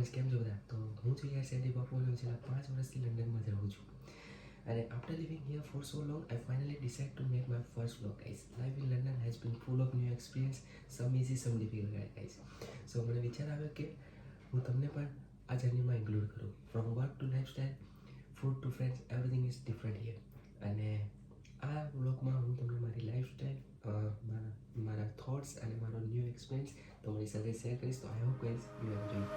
Guys કેમ છો બધા? તો હું છું યાર સેન્ડી બાપુ અને હું છેલ્લા 5 વર્ષથી લંડનમાં જ રહું છું. And after living here for so long, I finally decided to make my first vlog, guys. Life in London has been full of new experience, some easy, some difficult, guys. So મને વિચાર આવ્યો કે હું તમને પણ આ જર્નીમાં include કરું. From work to lifestyle, food to friends, everything is different here. અને આ વ્લોગમાં હું તમને મારી લાઈફસ્ટાઈલ, મારા થોટ્સ અને મારો ન્યૂ એક્સપિરિયન્સ તમારી સાથે શેર કરીશ. તો I hope guys you enjoy.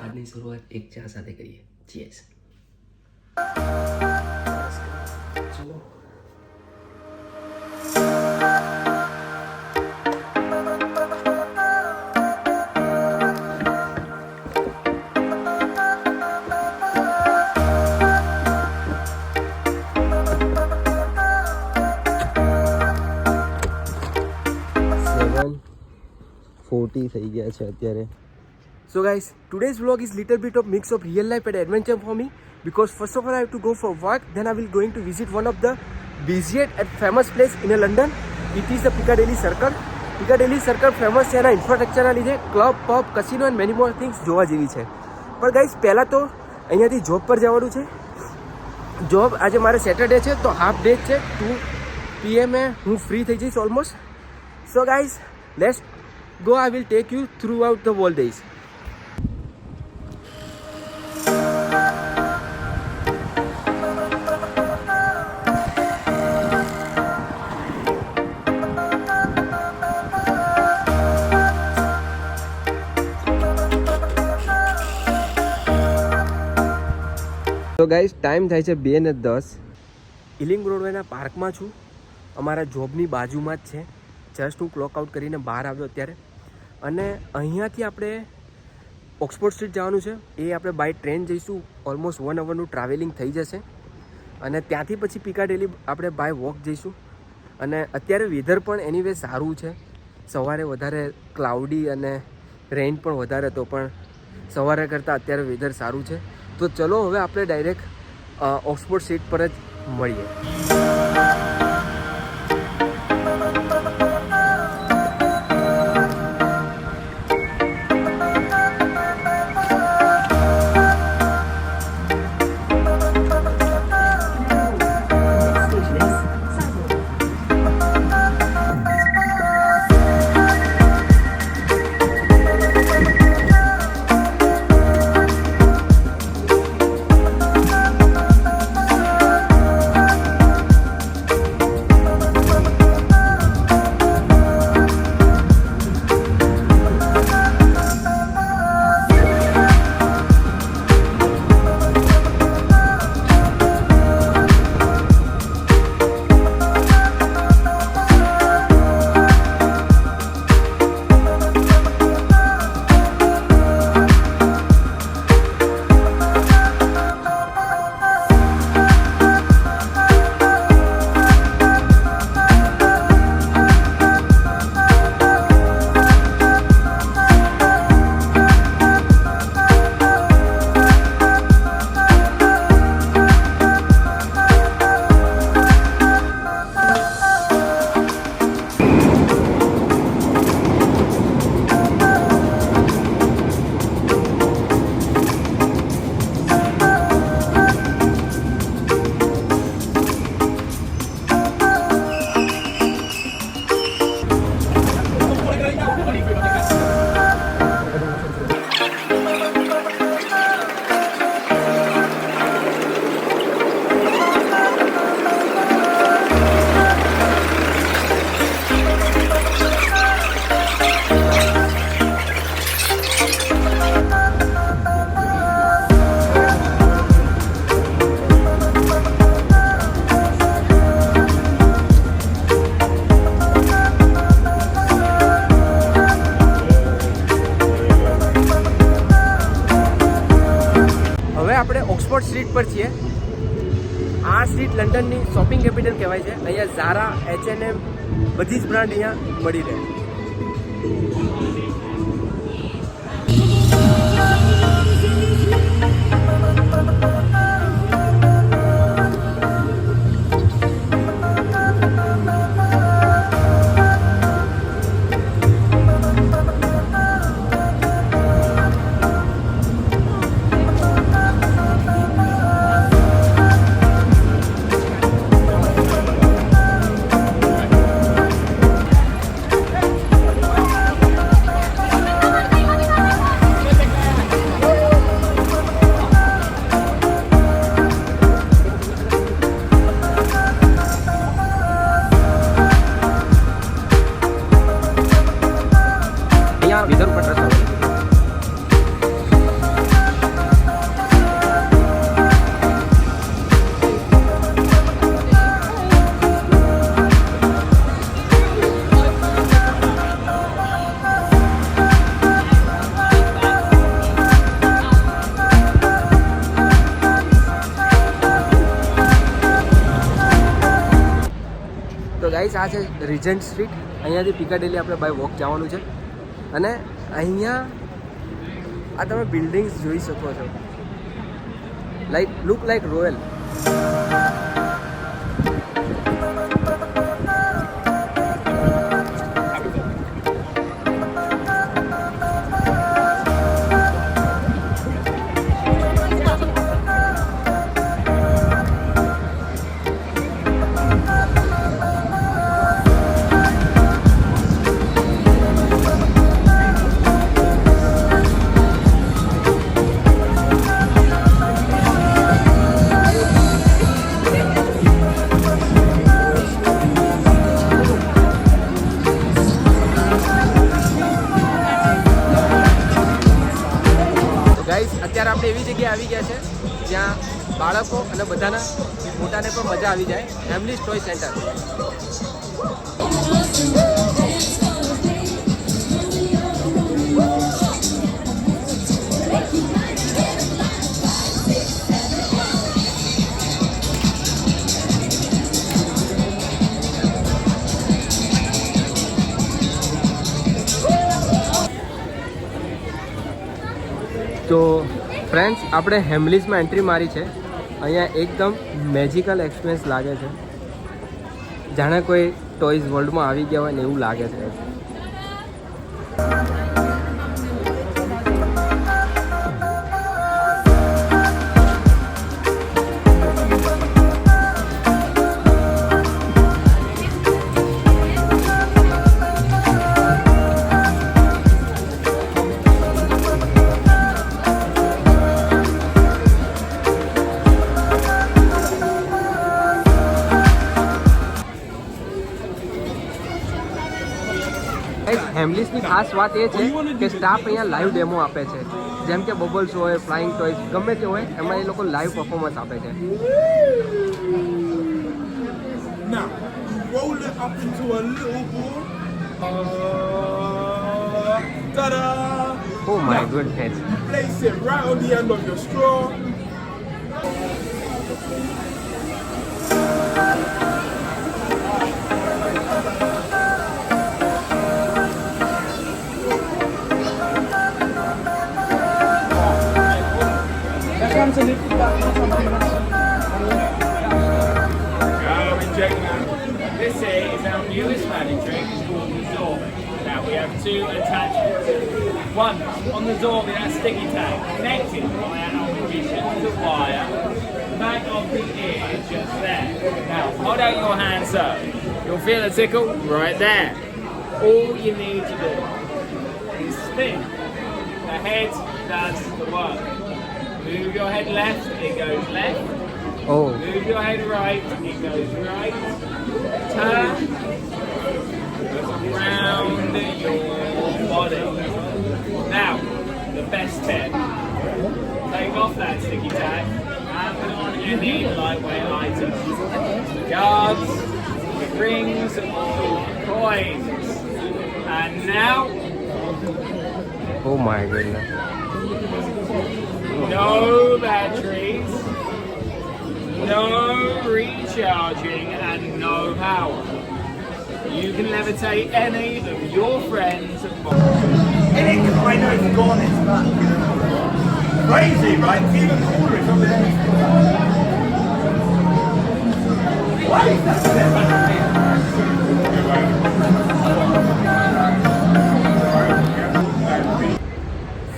આજની શરૂઆત એક ચા સાથે કરીએ. ચીયર્સ. ચલો. થઈ ગયા છે અત્યારે. So guys, today's vlog is little bit of mix of real life and adventure for me, because first of all I have to go for work, then I will going to visit one of the busiest and famous place in London. It is the Piccadilly Circle. Piccadilly Circle famous છે એના ઇન્ફ્રાસ્ટ્રક્ચરના લીધે. Club, pub, casino and many more things જોવા જેવી છે. પણ guys પહેલાં તો અહીંયાથી જોબ પર જવાનું છે. જોબ આજે મારે સેટરડે છે તો હાફ ડે છે. 2 PM હું ફ્રી થઈ જઈશ almost. So guys let's go. I will take you throughout the whole days. તો ગાઈસ ટાઈમ થાય છે 2:10. ઇલિંગ બ્રોડવેના પાર્કમાં છું. અમારા જોબની બાજુમાં જ છે. જસ્ટ હું ક્લોક આઉટ કરીને બહાર આવ્યો અત્યારે. અને અહીંયાથી આપણે ઓક્સફોર્ડ સ્ટ્રીટ જવાનું છે. એ આપણે બાય ટ્રેન જઈશું. ઓલમોસ્ટ 1 અવરનું ટ્રાવેલિંગ થઈ જશે. અને ત્યાંથી પછી પિકાડેલી આપણે બાય વોક જઈશું. અને અત્યારે વેધર પણ એનીવે સારું છે. સવારે વધારે ક્લાઉડી અને રેઇન પણ વધારે હતો, પણ સવારે કરતાં અત્યારે વેધર સારું છે. તો ચલો હવે આપણે ડાયરેક્ટ ઓક્સફોર્ડ સ્ટ્રીટ પર જ મળીએ. આપણે ઓક્સફોર્ડ સ્ટ્રીટ પર છીએ. આ સ્ટ્રીટ લંડનની શોપિંગ કેપિટલ કહેવાય છે. અહીંયા ઝારા, H&M બધી જ બ્રાન્ડ અહીંયા મળી રહે. આ છે રિજન્ટ સ્ટ્રીટ. અહીંયાથી પિકાડેલી આપણે બાય વોક જવાનું છે. અને અહીંયા આ તમે બિલ્ડિંગ્સ જોઈ શકો છો, લુક લાઈક રોયલ. અત્યારે આપણે એવી જગ્યાએ આવી ગયા છે જ્યાં બાળકો અને બધાના મોટાને પણ મજા આવી જાય. હેમલીઝ ટોય સેન્ટર. તો ફ્રેન્ડ્સ, આપણે હેમલીઝમાં એન્ટ્રી મારી છે. અહીંયા એકદમ મેજિકલ એક્સપિરિયન્સ લાગે છે, જાણે કોઈ ટોયઝ વર્લ્ડમાં આવી ગયા હોય ને એવું લાગે છે. હેમલીઝની ખાસ વાત એ છે કે સ્ટાફ અહીંયા લાઈવ ડેમો આપે છે. જેમ કે બબલ્સ હોય, ફ્લાઇંગ ટોયઝ, ગમે તે હોય, એમાં એ લોકો લાઈવ પરફોર્મન્સ આપે છે. Now, roll it up into a little ball. Ta-da! Oh my goodness. Place it right on the end of your straw. This here is our newest magic trick. It's called the Zorb. Now we have two attachments. One on the Zorb is our sticky tag, connected via our magician to wire. Back of the ear, just there. Now hold out your hand, sir. You'll feel a tickle right there. All you need to do is spin. The head does the work. Move your head left, it goes left. Oh. Move your head right, it goes right. Turn around your body. Now, the best tip. Take off that sticky tag and put on any lightweight items. Cards, rings, or coins. And now... Oh my goodness. No batteries, no recharging, and no power. You can levitate any of your friends. I know it's gone, it's not crazy, right? It's even cooler, it's over there. Why is that there?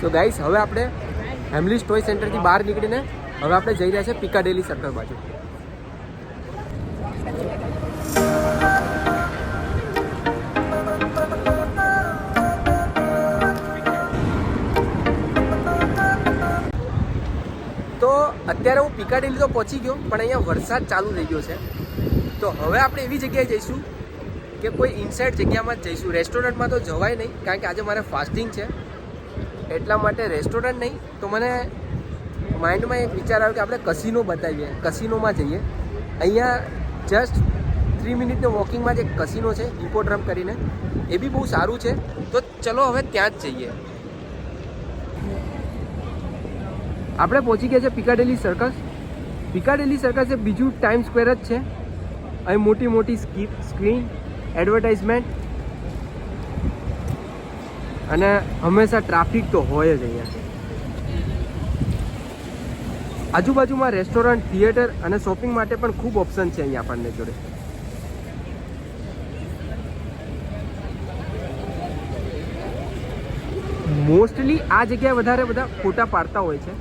So guys, હવે આપણે હેમલીઝ toy સેન્ટરથી બહાર નીકળીને હવે આપણે જઈ રહ્યા છે પિકાડેલી circle બાજુ. તો અત્યારે હું પિકાડેલી તો પહોંચી ગયો, પણ અહીંયા વરસાદ ચાલુ થઈ ગયો છે. તો હવે આપણે એવી જગ્યાએ જઈશું કે કોઈ ઇનસાઇડ જગ્યામાં જ જઈશું. રેસ્ટોરન્ટમાં તો જવાય નહીં, કારણ કે આજે મારે ફાસ્ટિંગ છે, એટલા માટે રેસ્ટોરન્ટ નહીં. તો મને માઇન્ડમાં એક વિચાર આવ્યો કે આપણે કસિનો બતાવીએ, કસિનોમાં જઈએ. અહીંયા જસ્ટ 3 મિનિટનો વોકિંગમાં જ એક કસિનો છે, હિપોડ્રમ કરીને, એ બી બહુ સારું છે. તો ચલો હવે ત્યાં જ જઈએ. આપણે પહોંચી ગયા છે પિકાડેલી સર્કસ. પિકાડેલી સર્કસ એ બીજું ટાઈમ સ્ક્વેર જ છે. અહીં મોટી મોટી સ્ક્રીન એડવર્ટાઇઝમેન્ટ, અને હંમેશા ટ્રાફિક તો હોય જ અહીંયા. આજુબાજુમાં રેસ્ટોરન્ટ, થિયેટર અને શોપિંગ માટે પણ ખૂબ ઓપ્શન છે અહીંયા આપણને જોડે. મોસ્ટલી આ જગ્યાએ વધારે બધા ફોટા પાડતા હોય છે.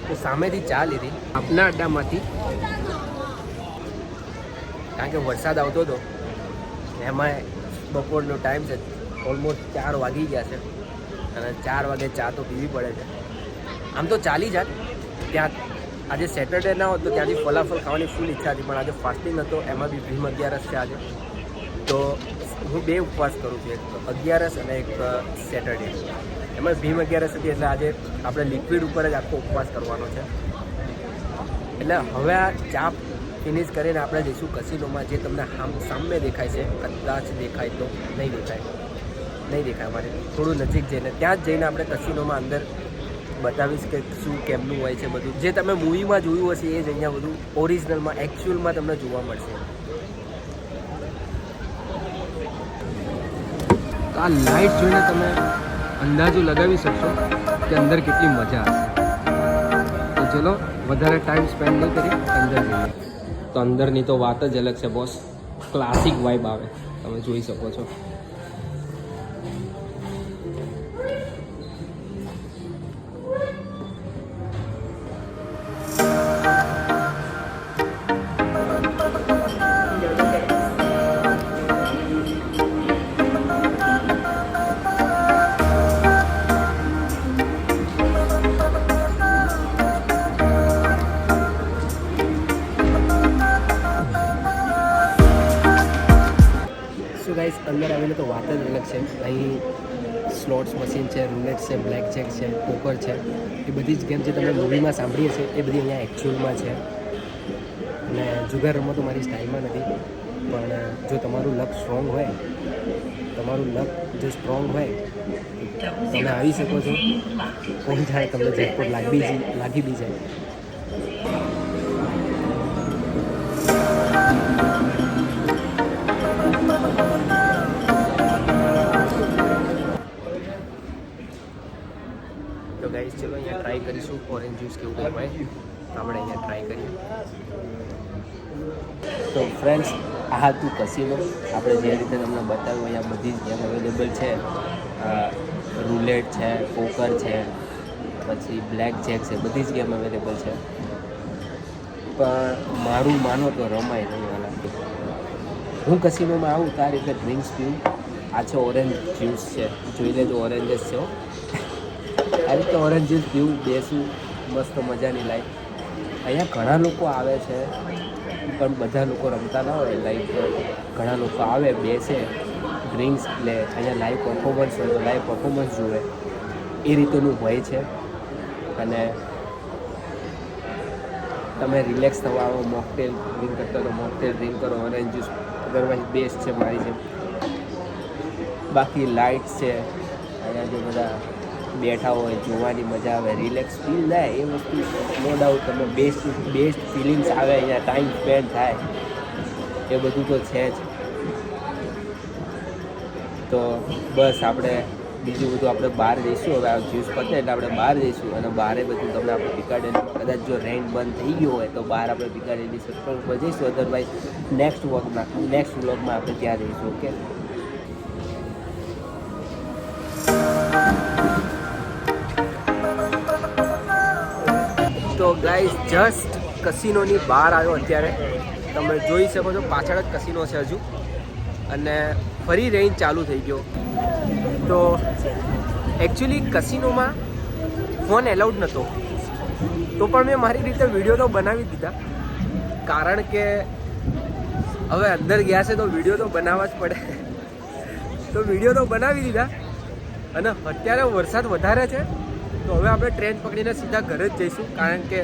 તો સામેથી ચા લીધી આપના અડ્ડામાંથી, કારણ કે વરસાદ આવતો હતો, એમાં બપોરનો ટાઈમ છે, ઓલમોસ્ટ 4 વાગી ગયા છે, અને 4 વાગે ચા તો પીવી પડે છે. આમ તો ચાલી જાય ત્યાં, આજે સેટરડે ના હોત તો ત્યાંથી ફલાફલ ખાવાની ફૂલ ઈચ્છા હતી, પણ આજે ફાસ્ટિંગ હતો, એમાં બી ભીમ 11 છે આજે. તો હું 2 ઉપવાસ કરું છું, એક 11 અને એક સેટરડે. એમાં ભીમ 11 હતી એટલે આજે આપણે લિક્વિડ ઉપર જ આખો ઉપવાસ કરવાનો છે. એટલે હવે આ ચા ફિનિશ કરીને આપણે જઈશું કસિનોમાં, જે તમને સામે દેખાય છે. કદાચ દેખાય તો નહીં દેખાય અમારે થોડું નજીક જઈને, ત્યાં જ જઈને આપણે કસિનોમાં અંદર બતાવીશ કે શું કેમનું હોય છે બધું. જે તમે મૂવીમાં જોયું હશે એ જ અહીંયા બધું ઓરિજિનલમાં એકચ્યુઅલમાં તમને જોવા મળશે. આ લાઇટ જોઈને તમે અંદાજો લગાવી શકશો કે અંદર કેટલી મજા હશે. તો ચલો વધારે ટાઈમ સ્પેન્ડ નહીં કરી, અંદર જઈએ. તો અંદરની તો વાત જ અલગ છે બોસ, ક્લાસિક વાઇબ આવે, તમે જોઈ શકો છો. ગાઈસ અંદર આવીને તો વાત જ અલગ છે. અહીં સ્લોટ્સ મશીન છે, રૂલેટ છે, બ્લેક જેક છે, પોકર છે, એ બધી જ ગેમ જે તમે મૂવીમાં સાંભળીએ છે એ બધી અહીંયા એકચ્યુઅલમાં છે. અને જુગાર રમો તો મારી સ્ટાઇલમાં નથી, પણ જો તમારું લક સ્ટ્રોંગ હોય, જો સ્ટ્રોંગ હોય તમે આવી શકો છો. કોણ થાય તમને જેકપોટ લાગી બી જાય. તો ગાઈસ ચલો અહીંયા ટ્રાય કરીશું ઓરેન્જ જ્યુસ કેવું કંઈ હોય, આપણે અહીંયા ટ્રાય કરીએ. તો ફ્રેન્ડ્સ, આ હતું કસિનો. આપણે જે રીતે તમને બતાવ્યું અહીંયા બધી જ ગેમ અવેલેબલ છે. રૂલેટ છે, પોકર છે, પછી બ્લેક જેક છે, બધી જ ગેમ અવેલેબલ છે. પણ મારું માનો તો રમાય નહીં વાલા. હું કસિનોમાં આવું તો આ રીતે ડ્રિંક્સ પીવું. આ છે ઓરેન્જ જ્યુસ છે, જોઈ લેજો ઓરેન્જ જ છે. આ રીતે ઓરેન્જ જ્યુસ પીવું, બેસું, મસ્ત મજાની લાઈફ. અહીંયા ઘણા લોકો આવે છે, પણ બધા લોકો રમતા ના હોય. લાઈક ઘણા લોકો આવે, બેસે, ડ્રિંક્સ લે. અહીંયા લાઈવ પરફોર્મન્સ હોય તો લાઈવ પરફોર્મન્સ જુએ, એ રીતનું હોય છે. અને તમે રિલેક્સ થવા આવો, મોકટેલ ડ્રિંક કરતા તો મોકટેલ ડ્રિંક કરો, ઓરેન્જ જ્યુસ અદરવાઇઝ બેસ્ટ છે મારી છે. બાકી લાઇટ્સ છે, અહીંયા જે બધા બેઠા હોય, જોવાની મજા આવે, રિલેક્સ ફીલ થાય, એ વસ્તુ નો ડાઉટ તમે બેસ્ટ ફિલિંગ્સ આવે, અહીંયા ટાઈમ સ્પેન્ડ થાય, એ બધું તો છે જ. તો બસ આપણે બીજું બધું આપણે બહાર જઈશું. હવે આ જ્યુસ પતે એટલે આપણે બહાર જઈશું, અને બહારે બધું તમને આપણે પિકાડેલી, કદાચ જો રેન્ટ બંધ થઈ ગયો હોય તો બહાર આપણે પિકાડેલી સર્કલ ઉપર જઈશું. અદરવાઇઝ નેક્સ્ટ વ્લોગમાં આપણે ત્યાં જઈશું. ઓકે, તો ગાઈઝ જસ્ટ કસિનોની બહાર આવ્યો અત્યારે. તમે જોઈ શકો છો પાછળ જ કસિનો છે હજુ, અને ફરી રેન્જ ચાલુ થઈ ગયો. તો એકચ્યુઅલી કસિનોમાં ફોન એલાઉડ નહોતો, તો પણ મેં મારી રીતે વિડીયો તો બનાવી દીધા, કારણ કે હવે અંદર ગયા છે તો વિડીયો તો બનાવવા જ પડે. તો વિડીયો તો બનાવી દીધા, અને અત્યારે વરસાદ વધારે છે, તો હવે આપણે ટ્રેન પકડીને સીધા ઘરે જ જઈશું, કારણ કે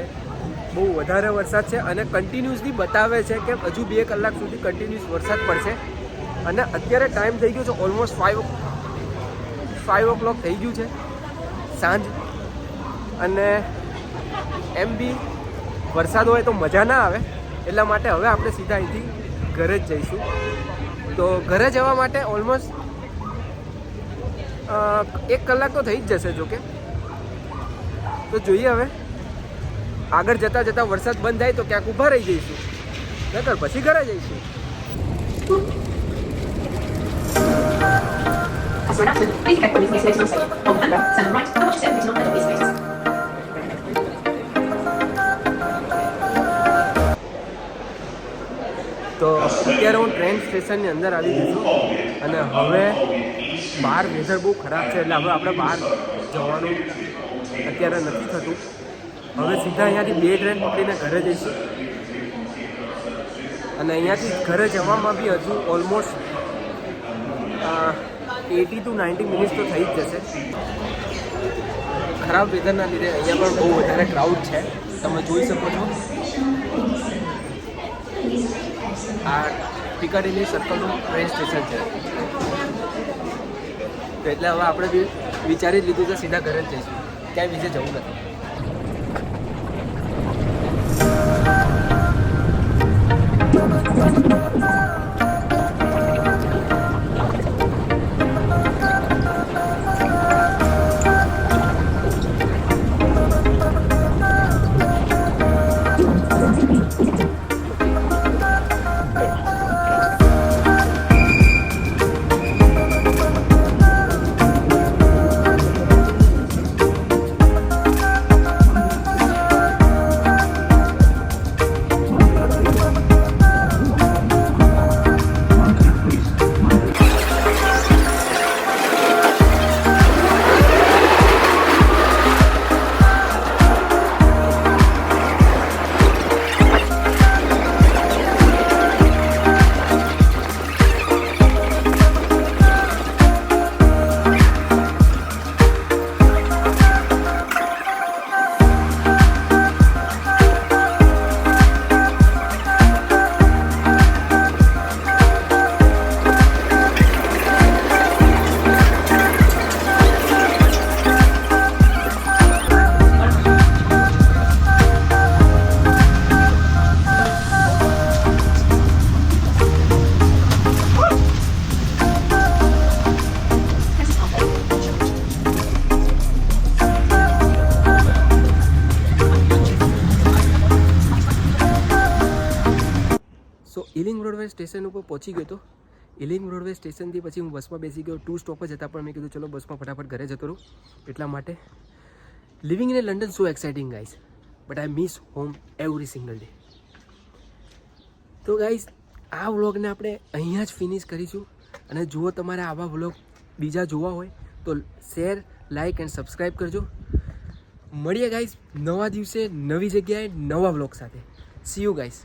બહુ વધારે વરસાદ છે. અને કન્ટિન્યુઅસલી બતાવે છે કે હજુ 2 કલાક સુધી કન્ટિન્યુઅસ વરસાદ પડશે. અને અત્યારે ટાઈમ થઈ ગયો છે ઓલમોસ્ટ 5 o'clock થઈ ગયું છે સાંજ. અને એમ બી વરસાદ હોય તો મજા ના આવે, એટલા માટે હવે આપણે સીધા અહીંથી ઘરે જ જઈશું. તો ઘરે જવા માટે ઓલમોસ્ટ 1 કલાક તો થઈ જ જશે જોકે. તો જોઈએ હવે આગળ જતાં જતાં વરસાદ બંધ થાય તો ક્યાંક ઊભા રહી જઈશું, નકર પછી ઘરે જઈશું. Please check police spaces on site. On camera, stand right, touch 7 is not the police spaces. તો અત્યારે હું ટ્રેન સ્ટેશનની અંદર આવી ગયો છું અને હવે બહાર વેધર બહુ ખરાબ છે, એટલે હવે આપણે બહાર જવાનું અત્યારે નથી થતું. હવે સીધા અહીંયાથી 2 ટ્રેન પકડીને ઘરે જઈશું અને અહીંયાથી ઘરે જવામાં બી હજુ ઓલમોસ્ટ 80 to 90 મિનિટ્સ તો થઈ જ જશે. ખરાબ વેધરના લીધે અહીંયા પણ બહુ વધારે ક્રાઉડ છે, તમે જોઈ શકો છો. આ પિકાડીલી સર્કલનું ટ્રેન સ્ટેશન છે, તો એટલે હવે આપણે બી વિચારી જ લીધું છે સીધા ઘરે જ જઈશું, ક્યાંય બીજે જવું નથી. ઇલિંગ રોડવે સ્ટેશન ઉપર પહોંચી ગયો હતો. ઇલિંગ રોડવે સ્ટેશનથી પછી હું બસમાં બેસી ગયો. 2 સ્ટોપ જ હતા, પણ મેં કીધું ચલો બસમાં ફટાફટ ઘરે જતો રહું. એટલા માટે living in London so exciting guys, but I miss home every single day. તો ગાઈઝ આ વ્લોગને આપણે અહીંયા જ ફિનિશ કરીશું. અને જુઓ તમારે આવા વ્લોગ બીજા જોવા હોય તો શેર, લાઇક એન્ડ સબસ્ક્રાઈબ કરજો. મળીએ ગાઈઝ નવા દિવસે નવી જગ્યાએ નવા વ્લોગ સાથે. C you guys.